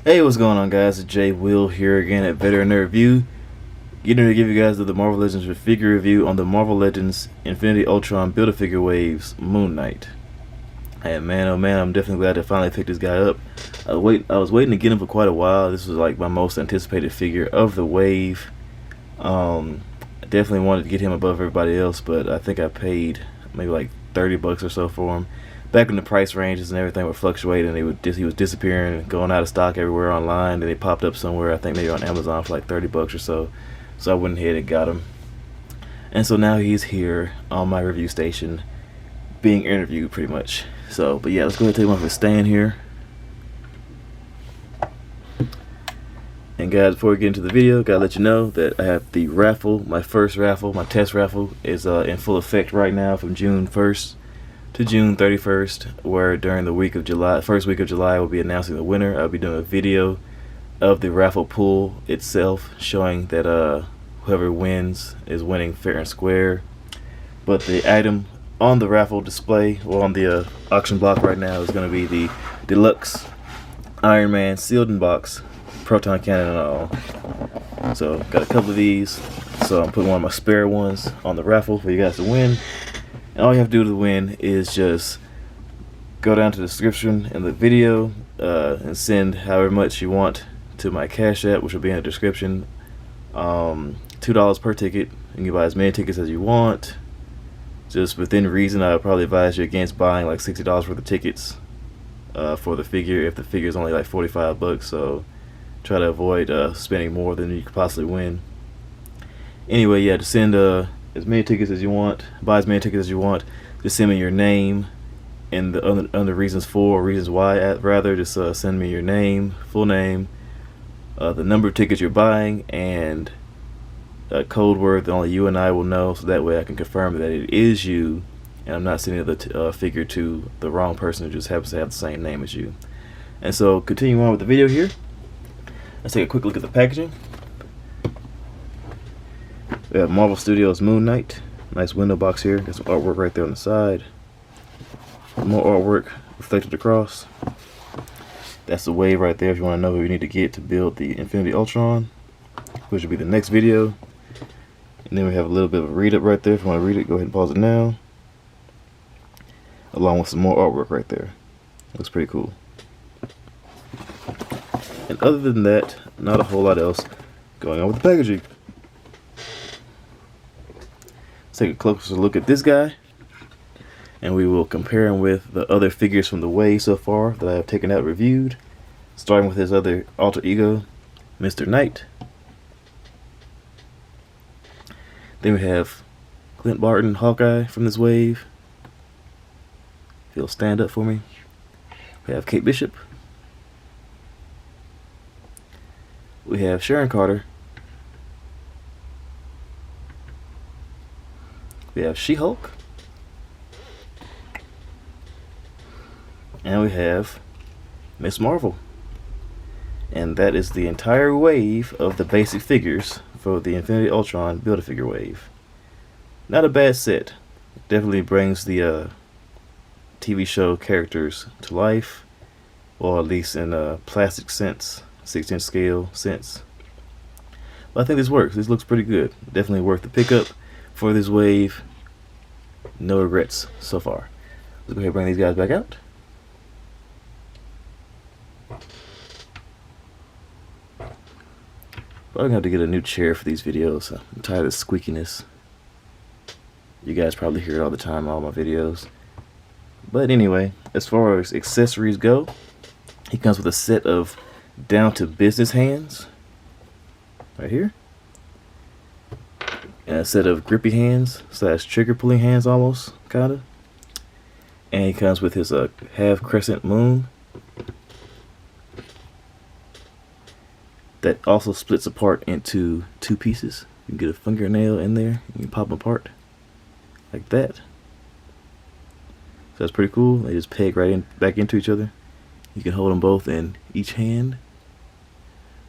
Hey, what's going on, guys? It's Jay Will here again at Veteran Review. Getting to give you guys the Marvel Legends figure review on the Marvel Legends Infinity Ultron Build-A-Figure Waves Moon Knight. And man, oh man, I'm definitely glad to finally pick this guy up. I was waiting to get him for quite a while. This was like my most anticipated figure of the wave. I definitely wanted to get him above everybody else, but I think I paid maybe like $30 or so for him. Back when the price ranges and everything were fluctuating, he was disappearing and going out of stock everywhere online. And he popped up somewhere, I think maybe on Amazon for like $30 or so. So I went ahead and got him. And so now he's here on my review station, being interviewed pretty much. So, but yeah, let's go ahead and take him off his stand here. And guys, before we get into the video, gotta let you know that I have the raffle, my first raffle, my test raffle is in full effect right now from June 1st to June 31st, where during the week of July, first week of July, we'll be announcing the winner. I'll be doing a video of the raffle pool itself, showing that whoever wins is winning fair and square. But the item on the raffle display, or on the auction block right now, is going to be the deluxe Iron Man sealed in box, proton cannon and all. So got a couple of these, so I'm putting one of my spare ones on the raffle for you guys to win. And all you have to do to win is just go down to the description in the video and send however much you want to my Cash App, which will be in the description. $2 per ticket. You can buy as many tickets as you want. Just within reason, I would probably advise you against buying like $60 worth of tickets for the figure if the figure is only like $45. So try to avoid spending more than you could possibly win. Anyway, yeah, to send as many tickets as you want, buy as many tickets as you want. Just send me your name and the under reasons for or reasons why. Rather, just send me your name, full name, the number of tickets you're buying, and a code word that only you and I will know, so that way I can confirm that it is you, and I'm not sending the figure to the wrong person who just happens to have the same name as you. And so, continue on with the video here. Let's take a quick look at the packaging. We have Marvel Studios Moon Knight. Nice window box here. Got some artwork right there on the side. More artwork reflected across. That's the wave right there if you want to know who you need to get to build the Infinity Ultron, which will be the next video. And then we have a little bit of a read up right there. If you want to read it, go ahead and pause it now. Along with some more artwork right there. Looks pretty cool. And other than that, not a whole lot else going on with the packaging. Let's take a closer look at this guy, and we will compare him with the other figures from the wave so far that I have taken out and reviewed, starting with his other alter ego, Mr. Knight. Then we have Clint Barton, Hawkeye from this wave. If he'll stand up for me. We have Kate Bishop. We have Sharon Carter. We have She-Hulk. And we have Miss Marvel. And that is the entire wave of the basic figures for the Infinity Ultron Build-A-Figure wave. Not a bad set. Definitely brings the TV show characters to life, or at least in a plastic sense, 6-inch scale sense. But I think this works. This looks pretty good. Definitely worth the pickup for this wave. No regrets so far. Let's go ahead and bring these guys back out. But I'm gonna have to get a new chair for these videos. I'm tired of the squeakiness. You guys probably hear it all the time in all my videos. But anyway, as far as accessories go, he comes with a set of down to business hands right here, and a set of grippy hands slash trigger pulling hands, almost kinda. And he comes with his half crescent moon that also splits apart into two pieces. You can get a fingernail in there, you can pop them apart like that. So that's pretty cool. They just peg right in back into each other. You can hold them both in each hand.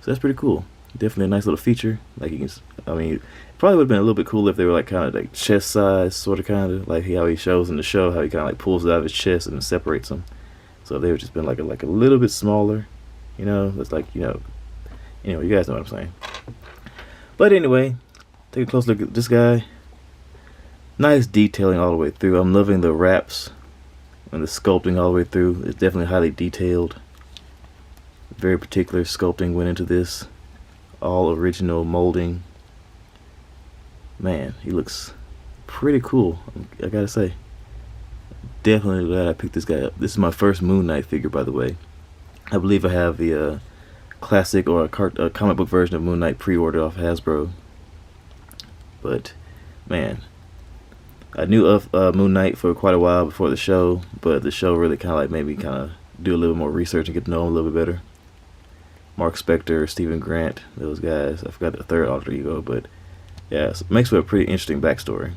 So that's pretty cool. Definitely a nice little feature. Like, you can, I mean, it probably would have been a little bit cool if they were like kind of like chest size, sort of kind of like how he shows in the how he kind of like pulls it out of his chest and separates them. So they would just been like a little bit smaller. You know, it's like, anyway, you guys know what I'm saying. But anyway, take a close look at this guy. Nice detailing all the way through. I'm loving the wraps and the sculpting all the way through. It's definitely highly detailed. Very particular sculpting went into this. All original molding. Man, he looks pretty cool, I gotta say. Definitely glad I picked this guy up. This is my first Moon Knight figure, by the way. I believe I have the classic or a comic book version of Moon Knight pre-ordered off Hasbro. But man, I knew of Moon Knight for quite a while before the show, but the show really kind of like made me kind of do a little more research and get to know him a little bit better. Mark Spector, Stephen Grant, those guys. I forgot the third alter ego, but yeah, so it makes for a pretty interesting backstory.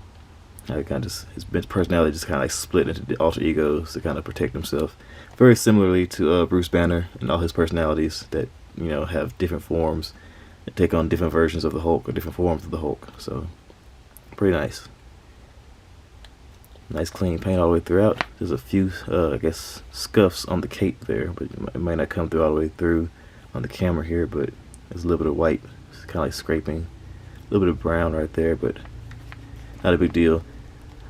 How he kind of just, his personality just kind of like split into the alter egos to kind of protect himself. Very similarly to Bruce Banner and all his personalities that, have different forms and take on different versions of the Hulk or different forms of the Hulk. So, pretty nice. Nice clean paint all the way throughout. There's a few, I guess, scuffs on the cape there, but it might not come through all the way through on the camera here, but there's a little bit of white. It's kind of like scraping. A little bit of brown right there, but not a big deal.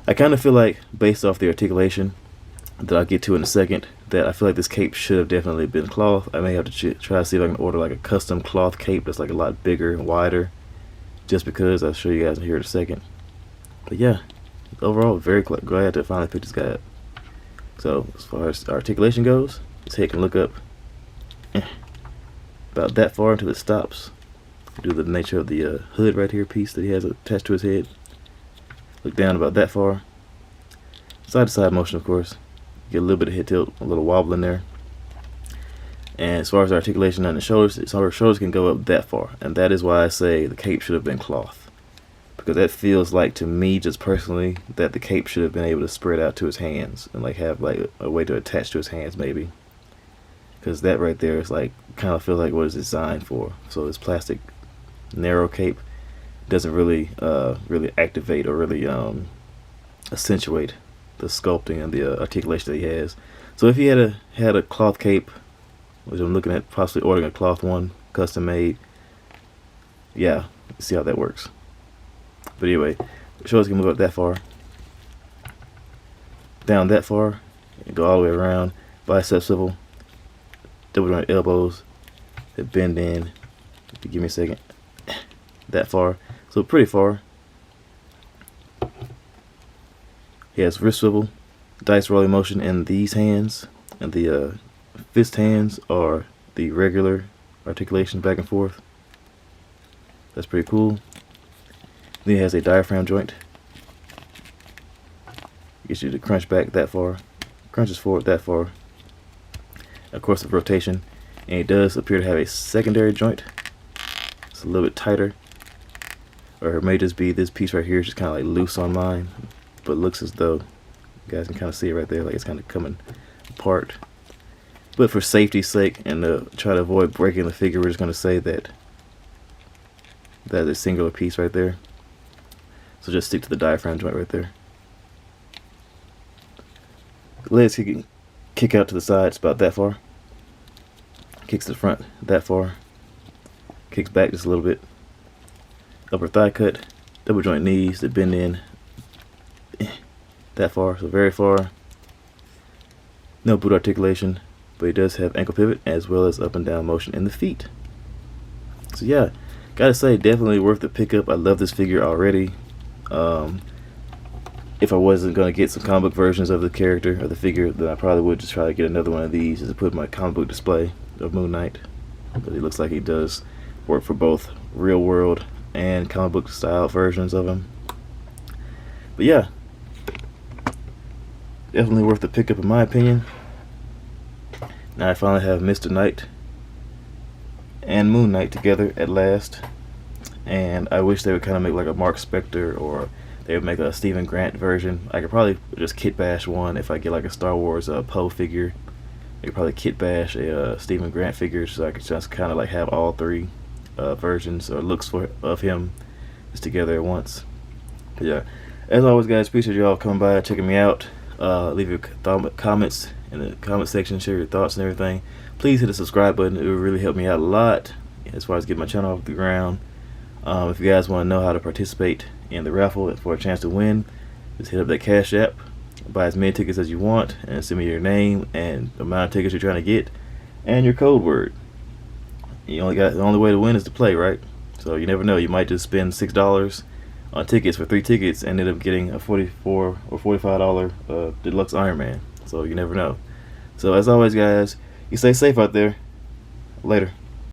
I kind of feel like, based off the articulation that I'll get to in a second, that I feel like this cape should have definitely been cloth. I may have to try to see if I can order like a custom cloth cape that's like a lot bigger and wider, just because. I'll show you guys here in a second. But yeah, overall, very glad to finally pick this guy up. So as far as articulation goes, his head can look up about that far until it stops. Due to the nature of the hood right here piece that he has attached to his head. Look down about that far. Side to side motion, of course. Get a little bit of hip tilt, a little wobble in there. And as far as articulation on the shoulders, our shoulders can go up that far. And that is why I say the cape should have been cloth. Because that feels like, to me, just personally, that the cape should have been able to spread out to his hands. And like have like a way to attach to his hands, maybe. Because that right there is like, kind of feels like what it's designed for. So this plastic narrow cape doesn't really activate or really accentuate the sculpting and the articulation that he has. So if he had a cloth cape, which I'm looking at possibly ordering a cloth one, custom made, yeah, see how that works. But anyway, shoulders can move up that far, down that far, and go all the way around. Bicep swivel, double joint elbows that bend in. If you give me a second, that far. So pretty far. He has wrist swivel, dice rolling motion in these hands, and the fist hands are the regular articulation back and forth. That's pretty cool. Then he has a diaphragm joint. Gets you to crunch back that far, crunches forward that far. Of course, the rotation, and it does appear to have a secondary joint. It's a little bit tighter. Or it may just be this piece right here is just kind of like loose on mine, but looks as though, you guys can kind of see it right there, like it's kind of coming apart. But for safety's sake and to try to avoid breaking the figure, we're just going to say that is a singular piece right there. So just stick to the diaphragm joint right there. Legs can kick out to the sides about that far. Kicks to the front that far. Kicks back just a little bit. Upper thigh cut, double joint knees that bend in that far, so very far. No boot articulation, but he does have ankle pivot as well as up and down motion in the feet. So yeah, gotta say, definitely worth the pickup. I love this figure already. If I wasn't gonna get some comic book versions of the character or the figure, then I probably would just try to get another one of these just to put in my comic book display of Moon Knight. But he looks like he does work for both real world and comic book style versions of him. But yeah, definitely worth the pickup in my opinion. Now I finally have Mr. Knight and Moon Knight together at last, and I wish they would kind of make like a Mark Spector, or they would make a Stephen Grant version. I could probably just kit bash one if I get like a Star Wars Poe figure. I could probably kit bash a Stephen Grant figure, so I could just kind of like have all three versions or looks of him just together at once. But yeah, as always guys, appreciate you all coming by, checking me out. Leave your comments in the comment section, share your thoughts and everything. please hit the subscribe button. It would really help me out a lot as far as getting my channel off the ground. If you guys want to know how to participate in the raffle for a chance to win, just hit up that Cash App, buy as many tickets as you want, and send me your name and the amount of tickets you're trying to get and your code word. The only way to win is to play, right? So you never know, you might just spend $6 on tickets for 3 tickets and end up getting a $44 or $45 deluxe Iron Man. So you never know. So as always, guys, you stay safe out there. Later.